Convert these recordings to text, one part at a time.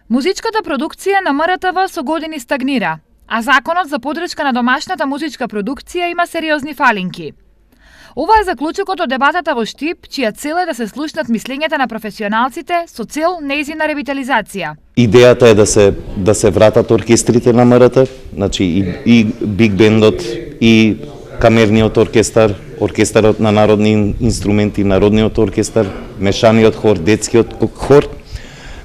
Музичката продукција на МРТВ со години стагнира, а законот за подршка на домашната музичка продукција има сериозни фалинки. Ова е заклучокот од дебатата во Штип, чија цел е да се слушнат мислењата на професионалците со цел нејзина ревитализација. Идејата е да се вратат оркестрите на МРТ, значи и биг бендот, и камерниот оркестар, оркестарот на народни инструменти, народниот оркестар, мешаниот хор, детскиот хор,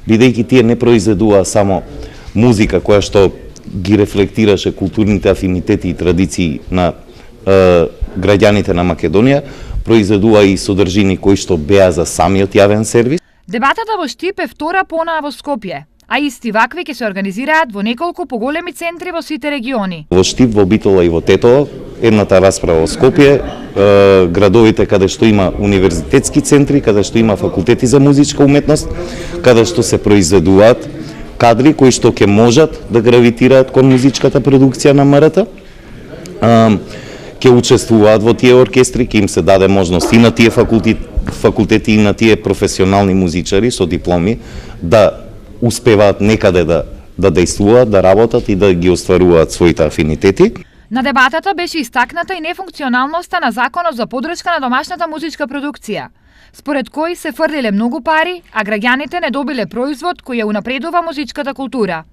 бидејќи тие не произведува само музика која што ги рефлектираше културните афинитети и традиции на граѓаните на Македонија, произведува и содржини кои што беа за самиот јавен сервис. Дебатата во Штип е втора понаа во Скопје, а исти вакви ќе се организираат во неколку поголеми центри во сите региони. Во Штип, во Битола и во Тетово, едната расправа во Скопје, градовите каде што има универзитетски центри, каде што има факултети за музичка уметност, каде што се произведуваат кадри кои што ќе можат да гравитираат кон музичката продукција на МРТ, ќе учествуваат во тие оркестри, ќе им се даде можност и на тие факултети и на тие професионални музичари со дипломи да успеваат некаде да дејствуваат, да работат и да ги остваруваат своите афинитети. На дебатата беше истакната и нефункционалноста на законот за подршка на домашната музичка продукција, според кој се фрлиле многу пари, а граѓаните не добиле производ кој ја унапредува музичката култура.